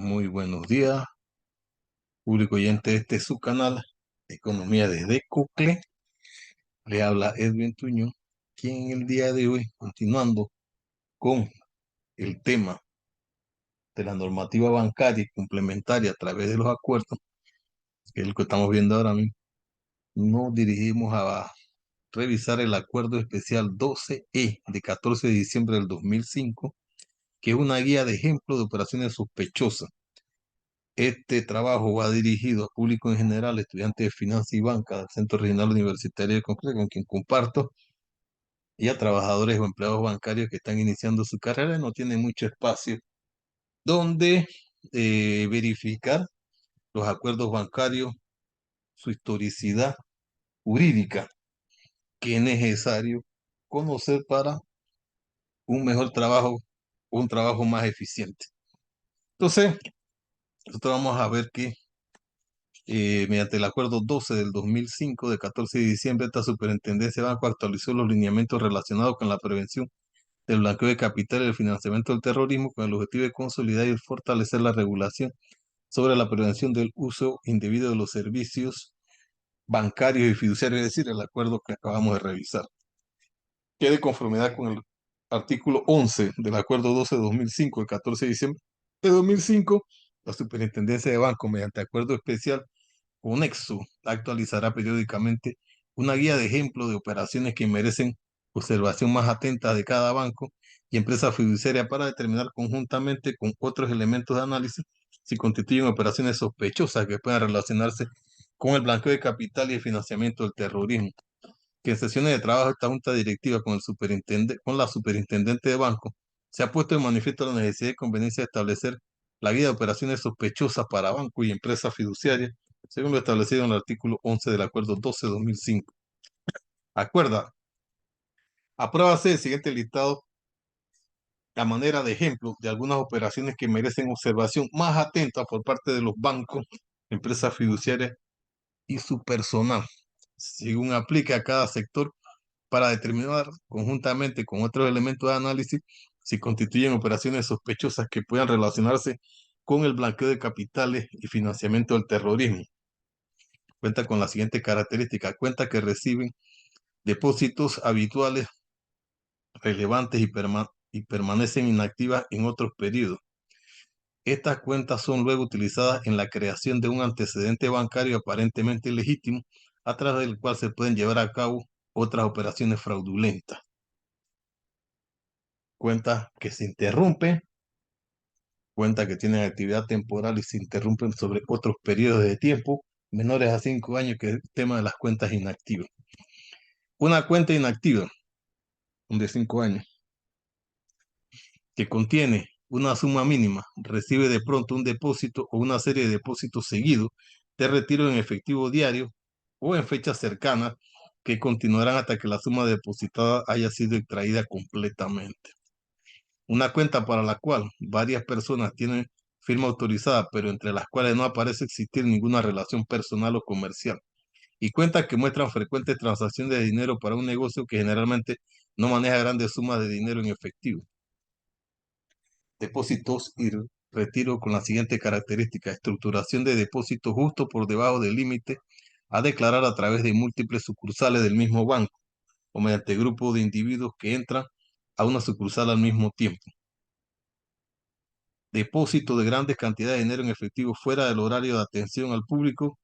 Muy buenos días, público oyente. Este es su canal Economía desde Cocle. Le habla Edwin Tuño, quien el día de hoy, continuando con el tema de la normativa bancaria y complementaria a través de los acuerdos, que es lo que estamos viendo ahora mismo, nos dirigimos a revisar el acuerdo especial 12E de 14 de diciembre del 2005, que es una guía de ejemplo de operaciones sospechosas. Este trabajo va dirigido a público en general, estudiantes de finanzas y banca del Centro Regional Universitario de Concreto, con quien comparto, y a trabajadores o empleados bancarios que están iniciando su carrera y no tienen mucho espacio donde verificar los acuerdos bancarios, su historicidad jurídica, que es necesario conocer para un mejor trabajo, un trabajo más eficiente. Entonces, nosotros vamos a ver que mediante el acuerdo 12 del 2005 de 14 de diciembre, esta superintendencia de banco actualizó los lineamientos relacionados con la prevención del blanqueo de capital y el financiamiento del terrorismo con el objetivo de consolidar y fortalecer la regulación sobre la prevención del uso indebido de los servicios bancarios y fiduciarios, es decir, el acuerdo que acabamos de revisar. Que de conformidad con el artículo 11 del acuerdo 12 de 2005, el 14 de diciembre de 2005, la superintendencia de banco, mediante acuerdo especial Conexo actualizará periódicamente una guía de ejemplo de operaciones que merecen observación más atenta de cada banco y empresa fiduciaria para determinar conjuntamente con otros elementos de análisis si constituyen operaciones sospechosas que puedan relacionarse con el blanqueo de capital y el financiamiento del terrorismo. Que en sesiones de trabajo de esta junta directiva con la superintendente de banco se ha puesto en manifiesto la necesidad y conveniencia de establecer la guía de operaciones sospechosas para bancos y empresas fiduciarias, según lo establecido en el artículo 11 del acuerdo 12-2005. Acuerda, apruébase el siguiente listado a manera de ejemplo de algunas operaciones que merecen observación más atenta por parte de los bancos, empresas fiduciarias y su personal, según aplique a cada sector, para determinar conjuntamente con otros elementos de análisis si constituyen operaciones sospechosas que puedan relacionarse con el blanqueo de capitales y financiamiento del terrorismo. Cuenta con la siguiente característica: cuenta que reciben depósitos habituales relevantes y permanecen inactivas en otros periodos. Estas cuentas son luego utilizadas en la creación de un antecedente bancario aparentemente ilegítimo, a través del cual se pueden llevar a cabo otras operaciones fraudulentas. Cuentas que se interrumpen, cuentas que tienen actividad temporal y se interrumpen sobre otros periodos de tiempo menores a 5 años, que es el tema de las cuentas inactivas. Una cuenta inactiva de 5 años que contiene una suma mínima recibe de pronto un depósito o una serie de depósitos seguidos de retiro en efectivo diario o en fechas cercanas que continuarán hasta que la suma depositada haya sido extraída completamente. Una cuenta para la cual varias personas tienen firma autorizada, pero entre las cuales no aparece existir ninguna relación personal o comercial. Y cuentas que muestran frecuentes transacciones de dinero para un negocio que generalmente no maneja grandes sumas de dinero en efectivo. Depósitos y retiro con la siguiente característica: estructuración de depósitos justo por debajo del límite a declarar a través de múltiples sucursales del mismo banco o mediante grupos de individuos que entran a una sucursal al mismo tiempo. Depósito de grandes cantidades de dinero en efectivo fuera del horario de atención al público,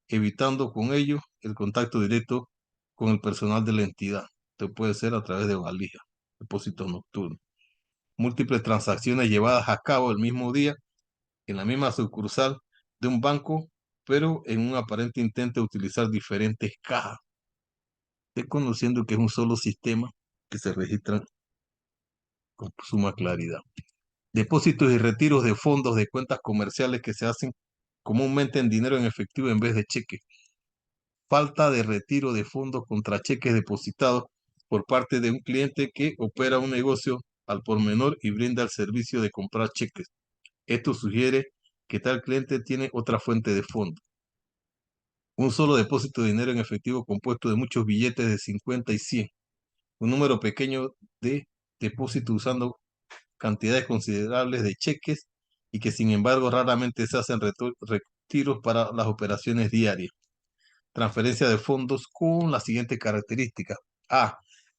evitando con ello el contacto directo con el personal de la entidad. Esto puede ser a través de valija, depósito nocturno. Múltiples transacciones llevadas a cabo el mismo día en la misma sucursal de un banco, pero en un aparente intento de utilizar diferentes cajas, desconociendo que es un solo sistema que se registran con suma claridad. Depósitos y retiros de fondos de cuentas comerciales que se hacen comúnmente en dinero en efectivo en vez de cheque. Falta de retiro de fondos contra cheques depositados por parte de un cliente que opera un negocio al por menor y brinda el servicio de comprar cheques. Esto sugiere que tal cliente tiene otra fuente de fondos. Un solo depósito de dinero en efectivo compuesto de muchos billetes de 50 y 100. Un número pequeño de depósitos usando cantidades considerables de cheques y que sin embargo raramente se hacen retiros para las operaciones diarias. Transferencia de fondos con las siguientes características. A.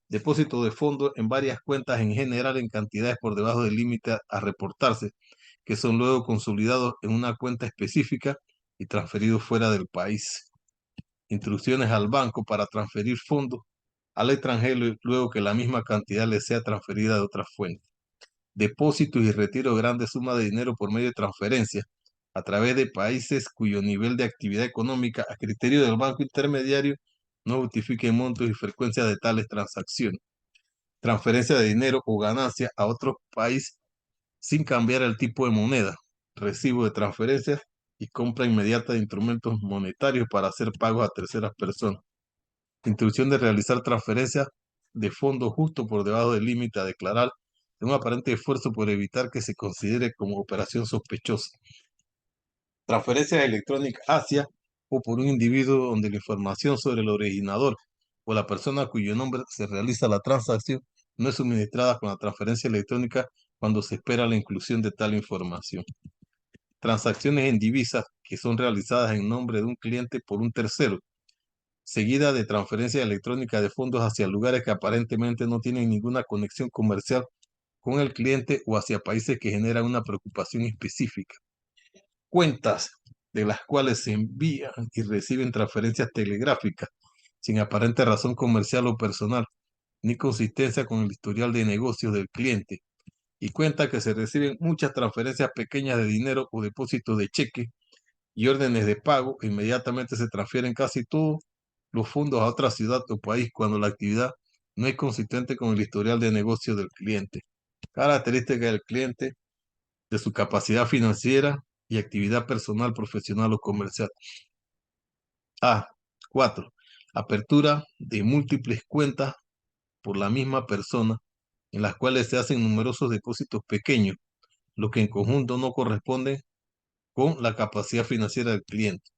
Depósito de fondos en varias cuentas en general en cantidades por debajo del límite a reportarse, que son luego consolidados en una cuenta específica y transferidos fuera del país. Instrucciones al banco para transferir fondos al extranjero luego que la misma cantidad le sea transferida de otra fuente. Depósitos y retiro de grandes sumas de dinero por medio de transferencia a través de países cuyo nivel de actividad económica a criterio del banco intermediario no justifique montos y frecuencia de tales transacciones. Transferencia de dinero o ganancia a otro país sin cambiar el tipo de moneda. Recibo de transferencias y compra inmediata de instrumentos monetarios para hacer pagos a terceras personas. Instrucción de realizar transferencias de fondos justo por debajo del límite a declarar en un aparente esfuerzo por evitar que se considere como operación sospechosa. Transferencias electrónicas hacia o por un individuo donde la información sobre el originador o la persona a cuyo nombre se realiza la transacción no es suministrada con la transferencia electrónica cuando se espera la inclusión de tal información. Transacciones en divisas que son realizadas en nombre de un cliente por un tercero, seguida de transferencia electrónica de fondos hacia lugares que aparentemente no tienen ninguna conexión comercial con el cliente o hacia países que generan una preocupación específica. Cuentas de las cuales se envían y reciben transferencias telegráficas sin aparente razón comercial o personal, ni consistencia con el historial de negocios del cliente, y cuenta que se reciben muchas transferencias pequeñas de dinero o depósitos de cheque y órdenes de pago, inmediatamente se transfieren casi todos los fondos a otra ciudad o país cuando la actividad no es consistente con el historial de negocio del cliente. Características del cliente, de su capacidad financiera y actividad personal, profesional o comercial. A. 4. Apertura de múltiples cuentas por la misma persona en las cuales se hacen numerosos depósitos pequeños, lo que en conjunto no corresponde con la capacidad financiera del cliente.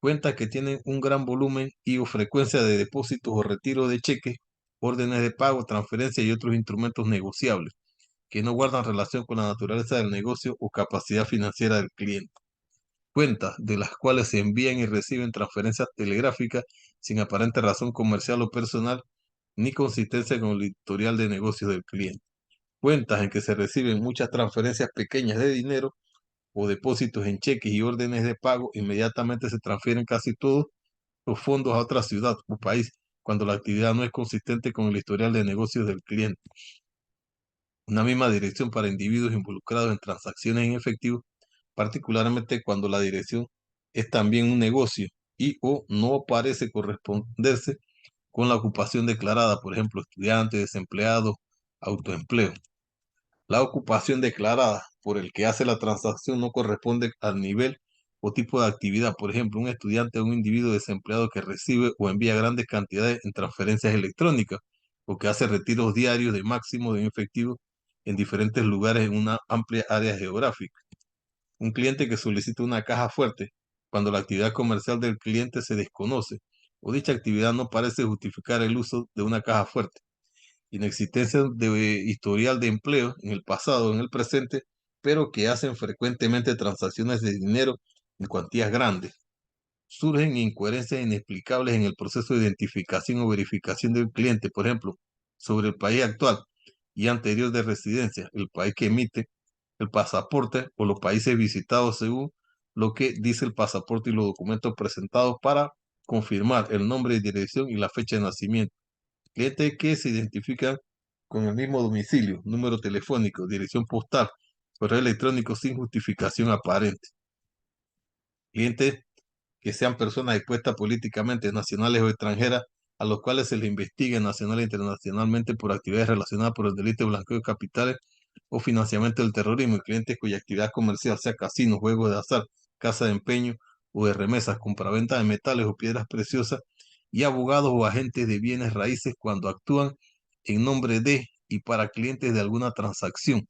Cuentas que tienen un gran volumen y o frecuencia de depósitos o retiro de cheques, órdenes de pago, transferencias y otros instrumentos negociables, que no guardan relación con la naturaleza del negocio o capacidad financiera del cliente. Cuentas de las cuales se envían y reciben transferencias telegráficas sin aparente razón comercial o personal, ni consistencia con el historial de negocios del cliente. Cuentas en que se reciben muchas transferencias pequeñas de dinero o depósitos en cheques y órdenes de pago, inmediatamente se transfieren casi todos los fondos a otra ciudad o país cuando la actividad no es consistente con el historial de negocios del cliente. Una misma dirección para individuos involucrados en transacciones en efectivo, particularmente cuando la dirección es también un negocio y o no parece corresponderse con la ocupación declarada, por ejemplo, estudiantes, desempleados, autoempleo. La ocupación declarada por el que hace la transacción no corresponde al nivel o tipo de actividad. Por ejemplo, un estudiante o un individuo desempleado que recibe o envía grandes cantidades en transferencias electrónicas o que hace retiros diarios de máximo de efectivo en diferentes lugares en una amplia área geográfica. Un cliente que solicita una caja fuerte cuando la actividad comercial del cliente se desconoce o dicha actividad no parece justificar el uso de una caja fuerte. Inexistencia de historial de empleo en el pasado o en el presente, pero que hacen frecuentemente transacciones de dinero en cuantías grandes. Surgen incoherencias inexplicables en el proceso de identificación o verificación del cliente, por ejemplo, sobre el país actual y anterior de residencia, el país que emite el pasaporte o los países visitados según lo que dice el pasaporte y los documentos presentados para confirmar el nombre y dirección y la fecha de nacimiento. Clientes que se identifican con el mismo domicilio, número telefónico, dirección postal, correo electrónico sin justificación aparente. Clientes que sean personas expuestas políticamente, nacionales o extranjeras, a los cuales se les investigue nacional e internacionalmente por actividades relacionadas por el delito de blanqueo de capitales o financiamiento del terrorismo, y clientes cuya actividad comercial sea casinos, juegos de azar, casa de empeño o de remesas, compraventa de metales o piedras preciosas, y abogados o agentes de bienes raíces cuando actúan en nombre de y para clientes de alguna transacción,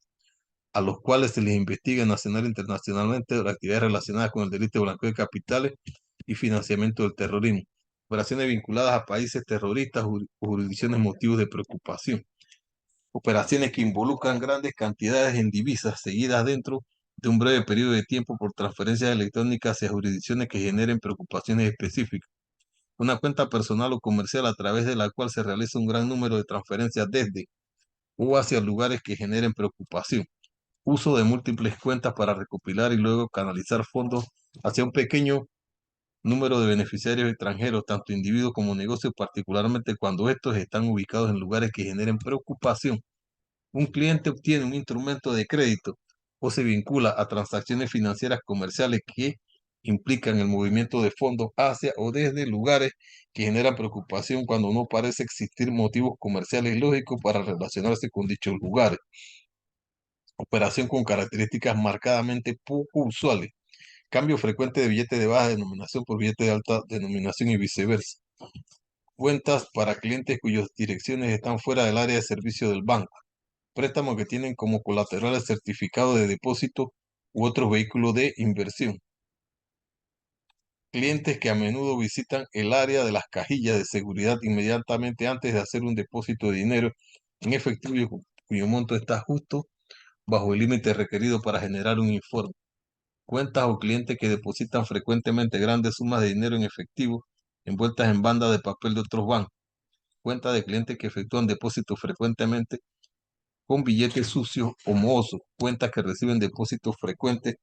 a los cuales se les investiga nacional e internacionalmente por actividades relacionadas con el delito de blanqueo de capitales y financiamiento del terrorismo, operaciones vinculadas a países terroristas o jurisdicciones motivos de preocupación, operaciones que involucran grandes cantidades en divisas seguidas dentro de un breve periodo de tiempo por transferencias electrónicas hacia jurisdicciones que generen preocupaciones específicas. Una cuenta personal o comercial a través de la cual se realiza un gran número de transferencias desde o hacia lugares que generen preocupación. Uso de múltiples cuentas para recopilar y luego canalizar fondos hacia un pequeño número de beneficiarios extranjeros, tanto individuos como negocios, particularmente cuando estos están ubicados en lugares que generen preocupación. Un cliente obtiene un instrumento de crédito o se vincula a transacciones financieras comerciales que implican el movimiento de fondos hacia o desde lugares que generan preocupación cuando no parece existir motivos comerciales lógicos para relacionarse con dichos lugares. Operación con características marcadamente poco usuales. Cambio frecuente de billete de baja denominación por billete de alta denominación y viceversa. Cuentas para clientes cuyas direcciones están fuera del área de servicio del banco. Préstamos que tienen como colateral el certificado de depósito u otros vehículos de inversión. Clientes que a menudo visitan el área de las cajillas de seguridad inmediatamente antes de hacer un depósito de dinero en efectivo cuyo monto está justo bajo el límite requerido para generar un informe. Cuentas o clientes que depositan frecuentemente grandes sumas de dinero en efectivo envueltas en bandas de papel de otros bancos. Cuentas de clientes que efectúan depósitos frecuentemente con billetes sucios o mohosos. Cuentas que reciben depósitos frecuentes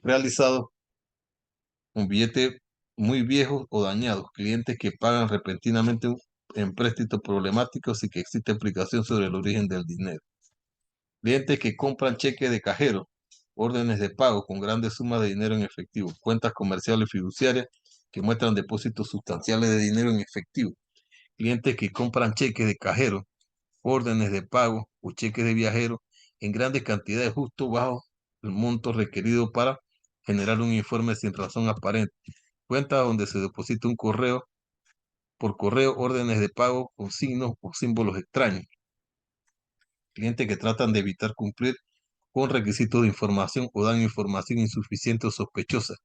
realizados con billetes muy viejos o dañados. Clientes que pagan repentinamente en préstitos problemáticos y que existe explicación sobre el origen del dinero. Clientes que compran cheques de cajero, órdenes de pago con grandes sumas de dinero en efectivo, cuentas comerciales fiduciarias que muestran depósitos sustanciales de dinero en efectivo, clientes que compran cheques de cajero, órdenes de pago o cheques de viajero en grandes cantidades justo bajo el monto requerido para generar un informe sin razón aparente, cuentas donde se deposita un correo por correo, órdenes de pago con signos o símbolos extraños, clientes que tratan de evitar cumplir con requisitos de información o dan información insuficiente o sospechosa.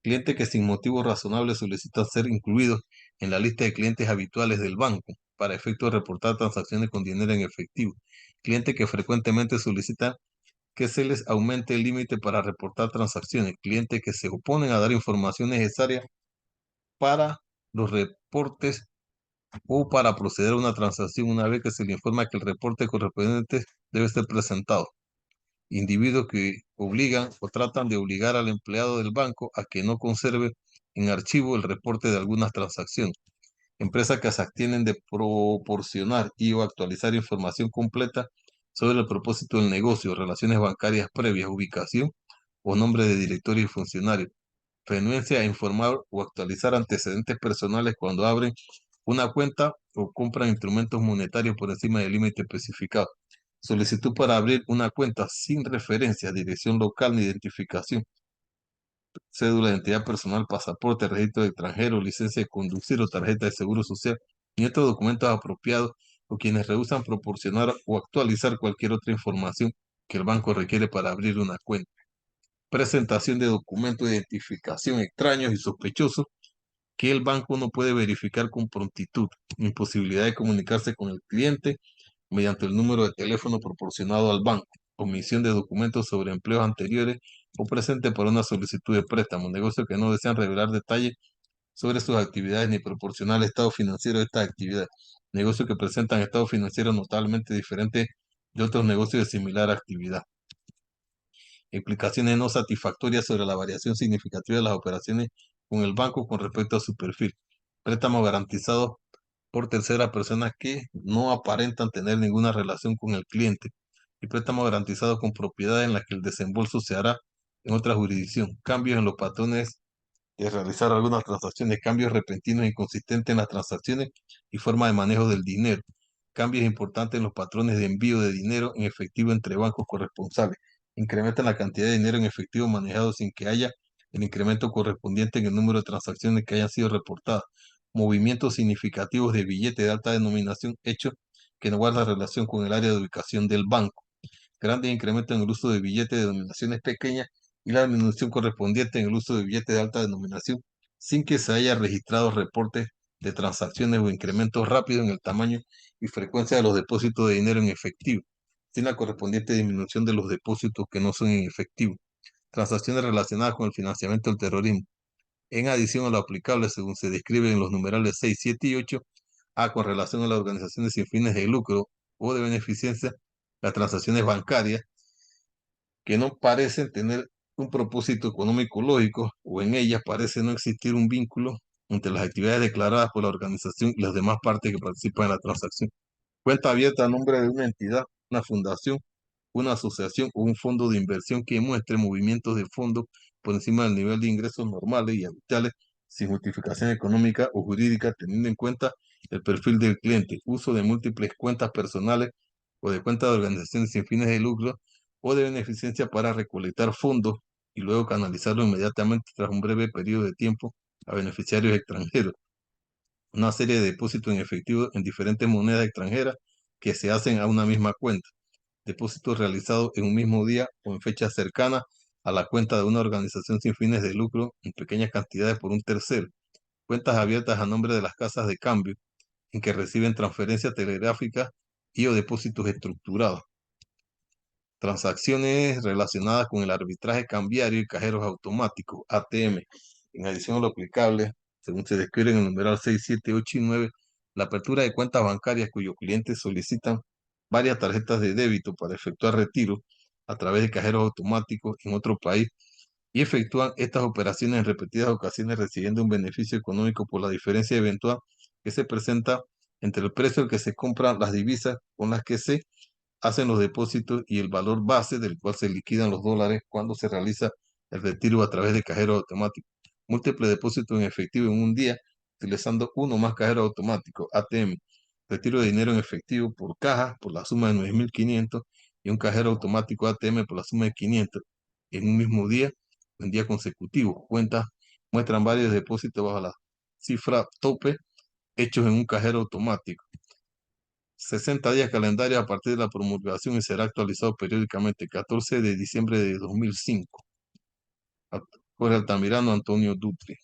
Clientes que sin motivo razonable solicitan ser incluidos en la lista de clientes habituales del banco para efecto de reportar transacciones con dinero en efectivo. Clientes que frecuentemente solicitan que se les aumente el límite para reportar transacciones. Clientes que se oponen a dar información necesaria para los reportes o para proceder a una transacción una vez que se le informa que el reporte correspondiente debe ser presentado. Individuos que obligan o tratan de obligar al empleado del banco a que no conserve en archivo el reporte de algunas transacciones. Empresas que se abstienen de proporcionar y o actualizar información completa sobre el propósito del negocio, relaciones bancarias previas, ubicación o nombre de directorio y funcionario. Renuencia a informar o actualizar antecedentes personales cuando abren una cuenta o compran instrumentos monetarios por encima del límite especificado. Solicitud para abrir una cuenta sin referencia, dirección local ni identificación, cédula de identidad personal, pasaporte, registro de extranjero, licencia de conducir o tarjeta de seguro social y otros documentos apropiados o quienes rehusan proporcionar o actualizar cualquier otra información que el banco requiere para abrir una cuenta. Presentación de documentos de identificación extraños y sospechosos que el banco no puede verificar con prontitud. Imposibilidad de comunicarse con el cliente mediante el número de teléfono proporcionado al banco, omisión de documentos sobre empleos anteriores o presentes para una solicitud de préstamo, negocios que no desean revelar detalles sobre sus actividades ni proporcionar el estado financiero de estas actividades, negocios que presentan estados financieros notablemente diferentes de otros negocios de similar actividad. Implicaciones no satisfactorias sobre la variación significativa de las operaciones con el banco con respecto a su perfil. Préstamos garantizados por terceras personas que no aparentan tener ninguna relación con el cliente y préstamos garantizados con propiedades en las que el desembolso se hará en otra jurisdicción. Cambios en los patrones de realizar algunas transacciones, cambios repentinos e inconsistentes en las transacciones y forma de manejo del dinero. Cambios importantes en los patrones de envío de dinero en efectivo entre bancos corresponsales. Incrementan la cantidad de dinero en efectivo manejado sin que haya el incremento correspondiente en el número de transacciones que hayan sido reportadas. Movimientos significativos de billetes de alta denominación hechos que no guardan relación con el área de ubicación del banco. Grandes incrementos en el uso de billetes de denominaciones pequeñas y la disminución correspondiente en el uso de billetes de alta denominación sin que se haya registrado reportes de transacciones o incrementos rápidos en el tamaño y frecuencia de los depósitos de dinero en efectivo, sin la correspondiente disminución de los depósitos que no son en efectivo. transacciones relacionadas con el financiamiento del terrorismo, en adición a lo aplicable según se describe en los numerales 6, 7 y 8, a con relación a las organizaciones sin fines de lucro o de beneficencia, las transacciones bancarias que no parecen tener un propósito económico lógico o en ellas parece no existir un vínculo entre las actividades declaradas por la organización y las demás partes que participan en la transacción. Cuenta abierta a nombre de una entidad, una fundación, una asociación o un fondo de inversión que muestre movimientos de fondos por encima del nivel de ingresos normales y habituales sin justificación económica o jurídica, teniendo en cuenta el perfil del cliente, uso de múltiples cuentas personales o de cuentas de organizaciones sin fines de lucro o de beneficencia para recolectar fondos y luego canalizarlo inmediatamente tras un breve periodo de tiempo a beneficiarios extranjeros. Una serie de depósitos en efectivo en diferentes monedas extranjeras que se hacen a una misma cuenta. Depósitos realizados en un mismo día o en fechas cercanas a la cuenta de una organización sin fines de lucro en pequeñas cantidades por un tercero. Cuentas abiertas a nombre de las casas de cambio en que reciben transferencias telegráficas y o depósitos estructurados. Transacciones relacionadas con el arbitraje cambiario y cajeros automáticos, ATM. En adición a lo aplicable, según se describe en el numeral 6, 7, 8 y 9, la apertura de cuentas bancarias cuyos clientes solicitan varias tarjetas de débito para efectuar retiro a través de cajeros automáticos en otro país y efectúan estas operaciones en repetidas ocasiones recibiendo un beneficio económico por la diferencia eventual que se presenta entre el precio al que se compran las divisas con las que se hacen los depósitos y el valor base del cual se liquidan los dólares cuando se realiza el retiro a través de cajeros automáticos. Múltiples depósitos en efectivo en un día utilizando uno o más cajeros automáticos, ATM. Retiro de dinero en efectivo por caja por la suma de 9.500 y un cajero automático ATM por la suma de 500 en un mismo día, en día consecutivo. Cuentas muestran varios depósitos bajo la cifra tope hechos en un cajero automático. 60 días calendarios a partir de la promulgación y será actualizado periódicamente. 14 de diciembre de 2005. Jorge Altamirano, Antonio Dutri.